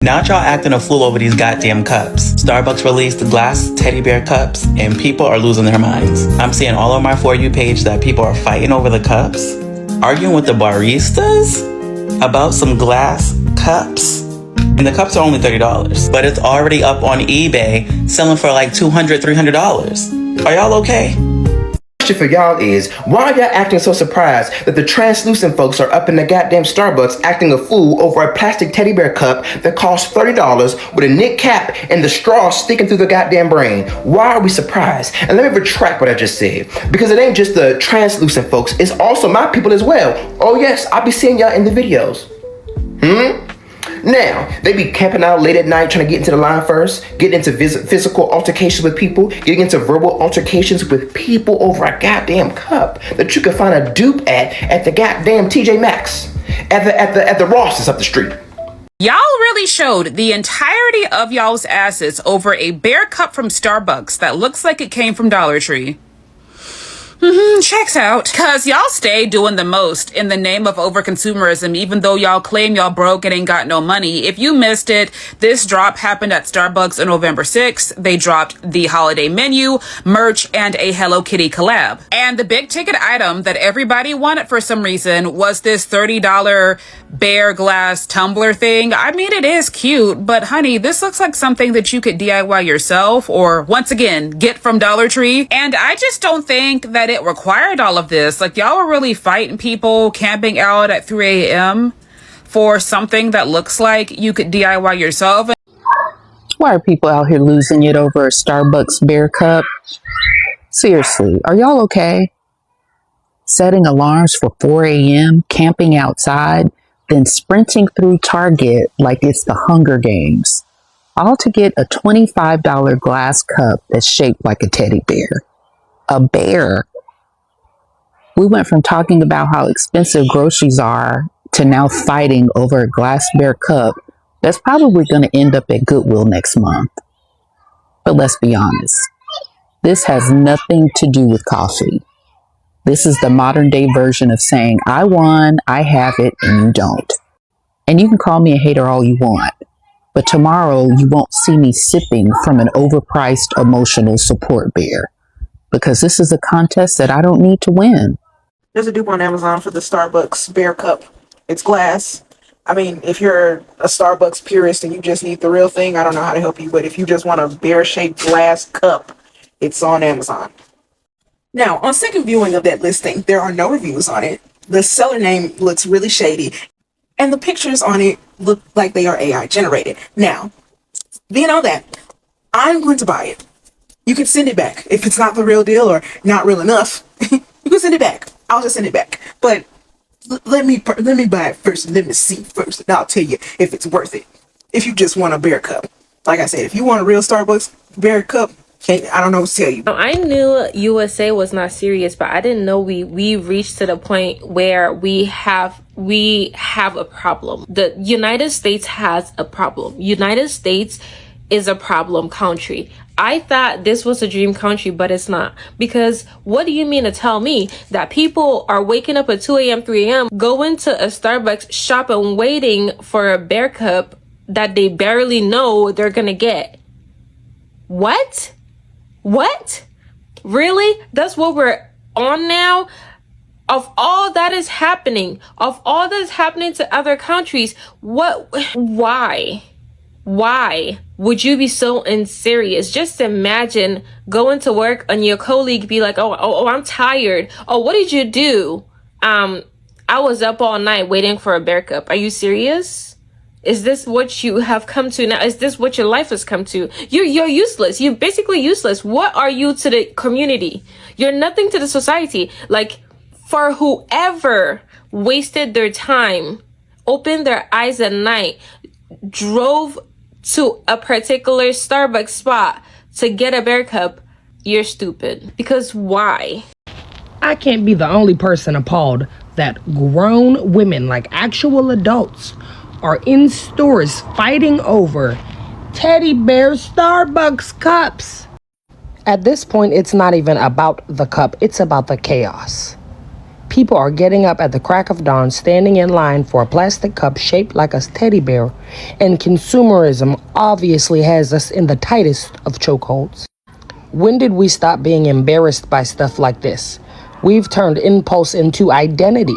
Now y'all acting a fool over these goddamn cups. Starbucks released the glass teddy bear cups and people are losing their minds. I'm seeing all on my For You page that people are fighting over the cups, arguing with the baristas about some glass cups. And the cups are only $30, but it's already up on eBay selling for like $200, $300. Are y'all okay? For y'all is, why are y'all acting so surprised that the translucent folks are up in the goddamn Starbucks acting a fool over a plastic teddy bear cup that costs $30 with a knit cap and the straw sticking through the goddamn brain? Why are we surprised? And let me retract what I just said, because it ain't just the translucent folks, it's also my people as well. Oh yes, I'll be seeing y'all in the videos. Now, they be camping out late at night trying to get into the line first, getting into physical altercations with people, getting into verbal altercations with people over a goddamn cup that you can find a dupe at the goddamn TJ Maxx, at the Ross's up the street. Y'all really showed the entirety of y'all's asses over a bear cup from Starbucks that looks like it came from Dollar Tree. Checks out. Cause y'all stay doing the most in the name of overconsumerism, even though y'all claim y'all broke and ain't got no money. If you missed it, this drop happened at Starbucks on November 6th. They dropped the holiday menu, merch, and a Hello Kitty collab. And the big ticket item that everybody wanted for some reason was this $30 bear glass tumbler thing. I mean, it is cute, but honey, this looks like something that you could DIY yourself or, once again, get from Dollar Tree. And I just don't think that it required all of this. Like, y'all were really fighting people camping out at 3 a.m. for something that looks like you could DIY yourself. Why are people out here losing it over a Starbucks bear cup? Seriously, are y'all okay? Setting alarms for 4 a.m., camping outside, then sprinting through Target like it's the Hunger Games, all to get a $25 glass cup that's shaped like a teddy bear. A bear. We went from talking about how expensive groceries are to now fighting over a glass bear cup that's probably going to end up at Goodwill next month. But let's be honest, this has nothing to do with coffee. This is the modern day version of saying, I won, I have it, and you don't. And you can call me a hater all you want, but tomorrow you won't see me sipping from an overpriced emotional support beer, because this is a contest that I don't need to win. There's a dupe on Amazon for the Starbucks bear cup. It's glass. I mean, if you're a Starbucks purist and you just need the real thing, I don't know how to help you, but if you just want a bear-shaped glass cup, it's on Amazon. Now, on second viewing of that listing, there are no reviews on it. The seller name looks really shady, and the pictures on it look like they are AI generated. Now, being all that, I'm going to buy it. You can send it back. If it's not the real deal or not real enough, you can send it back. I'll just send it back. But let me buy it first and let me see first, and I'll tell you if it's worth it. If you just want a bear cup. Like I said, if you want a real Starbucks bear cup, I don't know what to tell you. I knew USA was not serious, but I didn't know we reached to the point where we have a problem. The United States has a problem. United States is a problem country. I thought this was a dream country, but it's not. Because what do you mean to tell me that people are waking up at 2 a.m., 3 a.m., going to a Starbucks shop and waiting for a bear cup that they barely know they're gonna get? What? What? Really? That's what we're on now? Of all that is happening, of all that's happening to other countries, why would you be so unserious? Just imagine going to work and your colleague be like, oh, I'm tired. Oh, what did you do? I was up all night waiting for a bear cup. Are you serious? Is this what you have come to now? Is this what your life has come to? You're useless. You're basically useless. What are you to the community? You're nothing to the society. Like, for whoever wasted their time, opened their eyes at night, drove to a particular Starbucks spot to get a bear cup, you're stupid. Because why? I can't be the only person appalled that grown women, like actual adults, are in stores fighting over teddy bear Starbucks cups. At this point, it's not even about the cup, it's about the chaos. People are getting up at the crack of dawn, standing in line for a plastic cup shaped like a teddy bear, and consumerism obviously has us in the tightest of chokeholds. When did we stop being embarrassed by stuff like this? We've turned impulse into identity,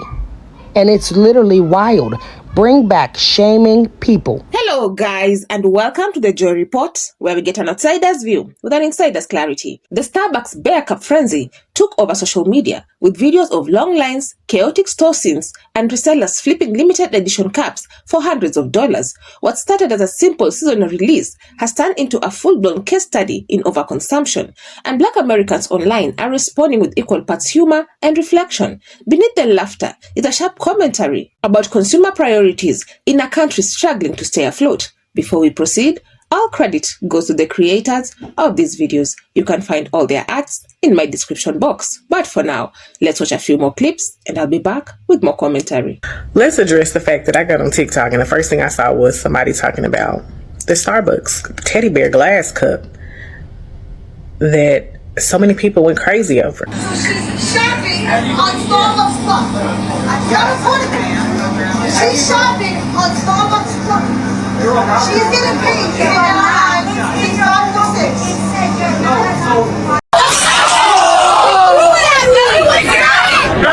and it's literally wild. Bring back shaming people. Hello guys, and welcome to the Joy Report, where we get an outsider's view with an insider's clarity. The Starbucks Bear Cup frenzy took over social media with videos of long lines, chaotic store scenes, and resellers flipping limited edition cups for hundreds of dollars. What started as a simple seasonal release has turned into a full-blown case study in overconsumption, and Black Americans online are responding with equal parts humor and reflection. Beneath the laughter is a sharp commentary about consumer priorities in a country struggling to stay afloat. Before we proceed, all credit goes to the creators of these videos. You can find all their ads in my description box. But for now, let's watch a few more clips and I'll be back with more commentary. Let's address the fact that I got on TikTok and the first thing I saw was somebody talking about the Starbucks teddy bear glass cup that so many people went crazy over. She's shopping on Starbucks Plus. She's shopping on Starbucks Plus. She's getting paid to get in line in Starbucks 6.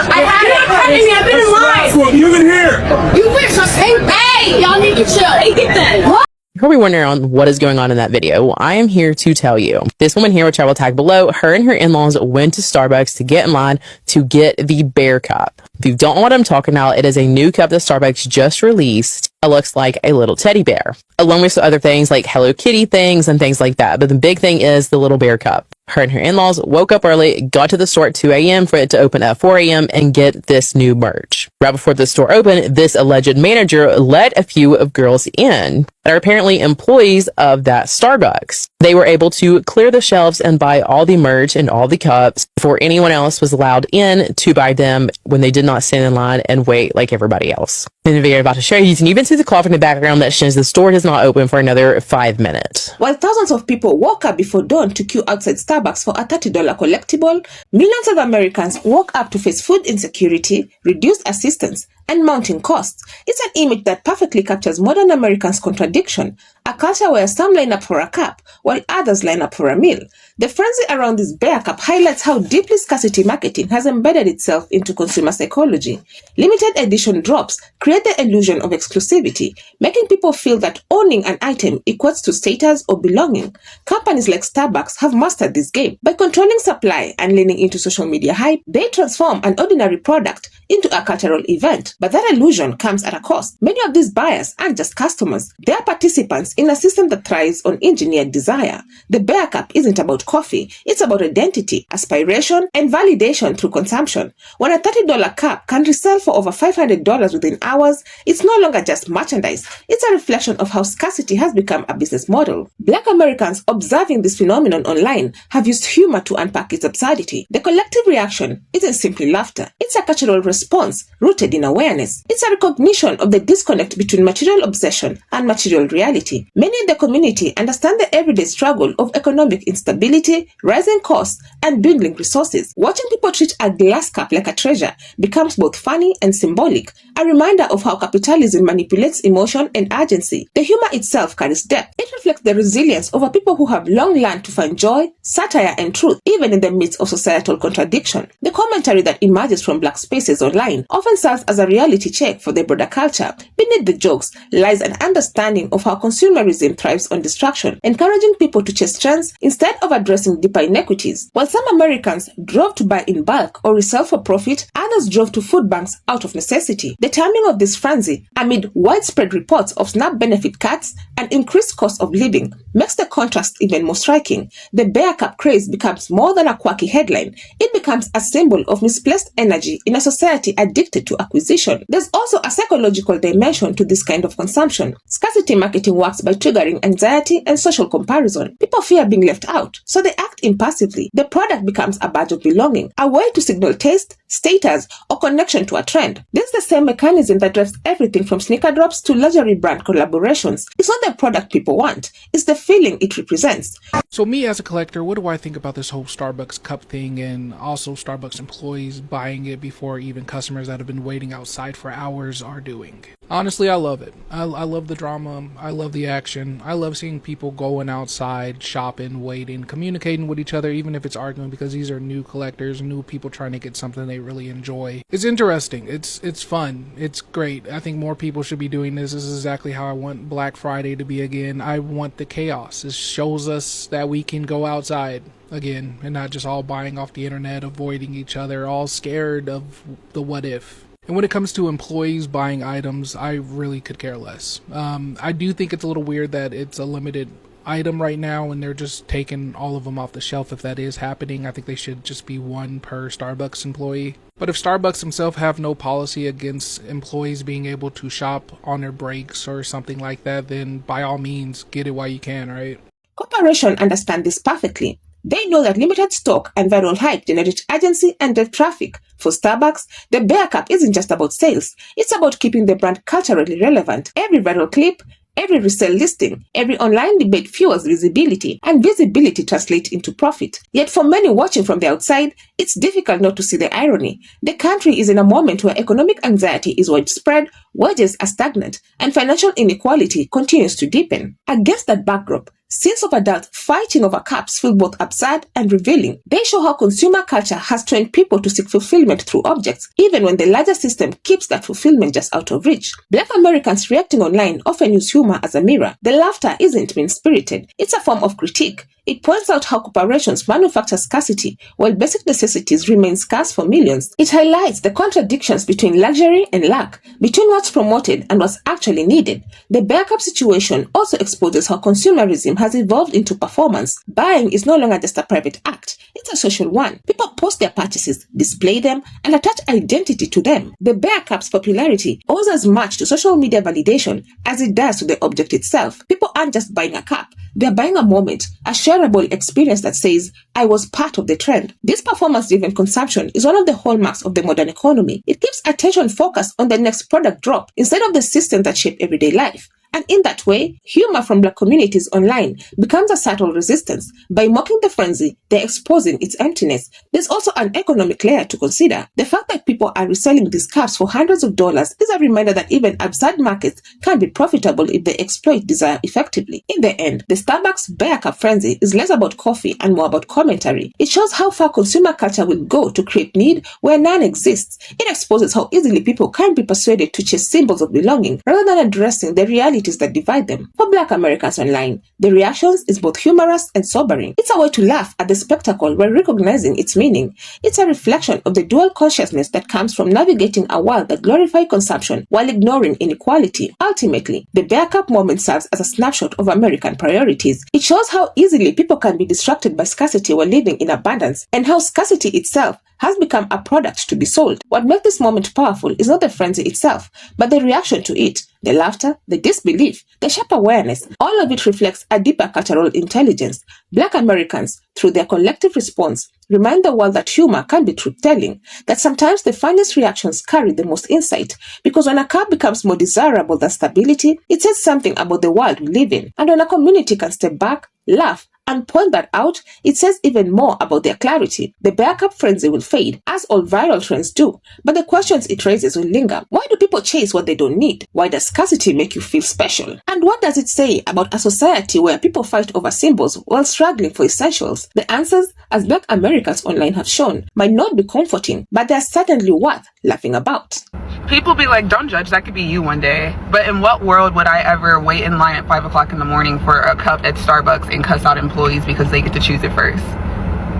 I had it coming me. I've been in line. You've been here. You wish I paid. Hey, y'all need to chill. Get that. What? You're probably wondering on what is going on in that video. Well, I am here to tell you. This woman here, which I will tag below, her and her in-laws went to Starbucks to get in line to get the bear cup. If you don't know what I'm talking about, it is a new cup that Starbucks just released. It looks like a little teddy bear, along with some other things like Hello Kitty things and things like that. But the big thing is the little bear cup. Her and her in-laws woke up early, got to the store at 2 a.m. for it to open at 4 a.m. and get this new merch. Right before the store opened, this alleged manager let a few of girls in that are apparently employees of that Starbucks. They were able to clear the shelves and buy all the merch and all the cups before anyone else was allowed in to buy them when they did not stand in line and wait like everybody else. In the video I'm about to show you, you can even see the clock in the background that shows the store does not open for another 5 minutes. While thousands of people woke up before dawn to queue outside Starbucks for a $30 collectible, millions of Americans woke up to face food insecurity, reduced assistance, and mounting costs. It's an image that perfectly captures modern Americans' contradiction, a culture where some line up for a cup while others line up for a meal. The frenzy around this bear cup highlights how deeply scarcity marketing has embedded itself into consumer psychology. Limited edition drops create the illusion of exclusivity, making people feel that owning an item equates to status or belonging. Companies like Starbucks have mastered this game. By controlling supply and leaning into social media hype, they transform an ordinary product into a cultural event. But that illusion comes at a cost. Many of these buyers aren't just customers. They are participants in a system that thrives on engineered desire. The bear cup isn't about coffee. It's about identity, aspiration, and validation through consumption. When a $30 cup can resell for over $500 within hours, it's no longer just merchandise. It's a reflection of how scarcity has become a business model. Black Americans observing this phenomenon online have used humor to unpack its absurdity. The collective reaction isn't simply laughter. It's a cultural response rooted in awareness. It's a recognition of the disconnect between material obsession and material reality. Many in the community understand the everyday struggle of economic instability, rising costs, and dwindling resources. Watching people treat a glass cup like a treasure becomes both funny and symbolic, a reminder of how capitalism manipulates emotion and urgency. The humor itself carries depth. It reflects the resilience of a people who have long learned to find joy, satire, and truth, even in the midst of societal contradiction. The commentary that emerges from Black spaces online often serves as a reality check for the broader culture. Beneath the jokes lies an understanding of how consumerism thrives on distraction, encouraging people to chase trends instead of addressing deeper inequities. While some Americans drove to buy in bulk or resell for profit, others drove to food banks out of necessity. The timing of this frenzy, amid widespread reports of SNAP benefit cuts and increased cost of living, makes the contrast even more striking. The bear cup craze becomes more than a quirky headline. It becomes a symbol of misplaced energy in a society addicted to acquisition. There's also a psychological dimension to this kind of consumption. Scarcity marketing works cost by triggering anxiety and social comparison. People fear being left out, so they act impassively. The product becomes a badge of belonging, a way to signal taste, status, or connection to a trend. This is the same mechanism that drives everything from sneaker drops to luxury brand collaborations. It's not the product people want, it's the feeling it represents. So me as a collector, what do I think about this whole Starbucks cup thing, and also Starbucks employees buying it before even customers that have been waiting outside for hours are doing? Honestly, I love it. I love the drama. I love the action. I love seeing people going outside, shopping, waiting, communicating with each other, even if it's arguing, because these are new collectors, new people trying to get something they really enjoy. It's interesting. It's fun. It's great. I think more people should be doing this. This is exactly how I want Black Friday to be again. I want the chaos. It shows us that we can go outside again and not just all buying off the internet, avoiding each other, all scared of the what if. And when it comes to employees buying items, I really could care less. I do think it's a little weird that it's a limited item right now and they're just taking all of them off the shelf. If that is happening, I think they should just be one per Starbucks employee. But if Starbucks themselves have no policy against employees being able to shop on their breaks or something like that, then by all means, get it while you can, right? Corporations understand this perfectly. They know that limited stock and viral hype generate urgency and drive traffic. For Starbucks, the Bear Cup isn't just about sales. It's about keeping the brand culturally relevant. Every viral clip, every resale listing, every online debate fuels visibility, and visibility translates into profit. Yet for many watching from the outside, it's difficult not to see the irony. The country is in a moment where economic anxiety is widespread, wages are stagnant, and financial inequality continues to deepen. Against that backdrop, scenes of adults fighting over cups feel both absurd and revealing. They show how consumer culture has trained people to seek fulfillment through objects, even when the larger system keeps that fulfillment just out of reach. Black Americans reacting online often use humor as a mirror. The laughter isn't mean-spirited. It's a form of critique. It points out how corporations manufacture scarcity while basic necessities remain scarce for millions. It highlights the contradictions between luxury and lack, between what's promoted and what's actually needed. The Bear Cup situation also exposes how consumerism has evolved into performance. Buying is no longer just a private act. It's a social one. People post their purchases, display them, and attach identity to them. The Bear Cup's popularity owes as much to social media validation as it does to the object itself. People aren't just buying a cup. They're buying a moment, a shareable experience that says, I was part of the trend. This performance-driven consumption is one of the hallmarks of the modern economy. It keeps attention focused on the next product drop instead of the systems that shape everyday life. And in that way, humor from Black communities online becomes a subtle resistance. By mocking the frenzy, they're exposing its emptiness. There's also an economic layer to consider. The fact that people are reselling these cups for hundreds of dollars is a reminder that even absurd markets can be profitable if they exploit desire effectively. In the end, the Starbucks Bear Cup frenzy is less about coffee and more about commentary. It shows how far consumer culture will go to create need where none exists. It exposes how easily people can be persuaded to chase symbols of belonging rather than addressing the reality that divide them. For Black Americans online, the reactions is both humorous and sobering. It's a way to laugh at the spectacle while recognizing its meaning. It's a reflection of the dual consciousness that comes from navigating a world that glorifies consumption while ignoring inequality. Ultimately, the Bear Cup moment serves as a snapshot of American priorities. It shows how easily people can be distracted by scarcity while living in abundance, and how scarcity itself has become a product to be sold. What makes this moment powerful is not the frenzy itself, but the reaction to it, the laughter, the disbelief, the sharp awareness. All of it reflects a deeper cultural intelligence. Black Americans, through their collective response, remind the world that humor can be truth-telling, that sometimes the funniest reactions carry the most insight, because when a car becomes more desirable than stability, it says something about the world we live in. And when a community can step back, laugh, and point that out, it says even more about their clarity. The Bear Cup frenzy will fade, as all viral trends do, but the questions it raises will linger. Why do people chase what they don't need? Why does scarcity make you feel special? And what does it say about a society where people fight over symbols while struggling for essentials? The answers, as Black Americans online have shown, might not be comforting, but they're certainly worth laughing about. People be like, don't judge, that could be you one day. But in what world would I ever wait in line at 5 o'clock in the morning for a cup at Starbucks and cuss out employees because they get to choose it first?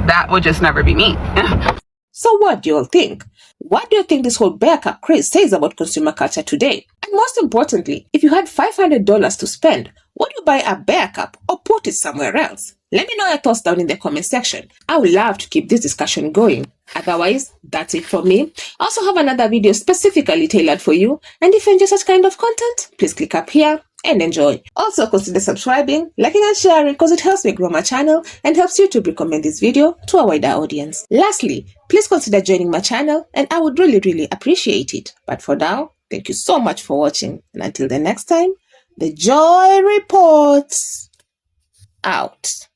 That would just never be me. So what do you all think? What do you think this whole Bear Cup craze says about consumer culture today? And most importantly, if you had $500 to spend, would you buy a Bear Cup or put it somewhere else? Let me know your thoughts down in the comment section. I would love to keep this discussion going. Otherwise, that's it from me. I also have another video specifically tailored for you. And if you enjoy such kind of content, please click up here and enjoy. Also, consider subscribing, liking and sharing because it helps me grow my channel and helps YouTube recommend this video to a wider audience. Lastly, please consider joining my channel and I would really appreciate it. But for now, thank you so much for watching, and until the next time, the Joy Reports out.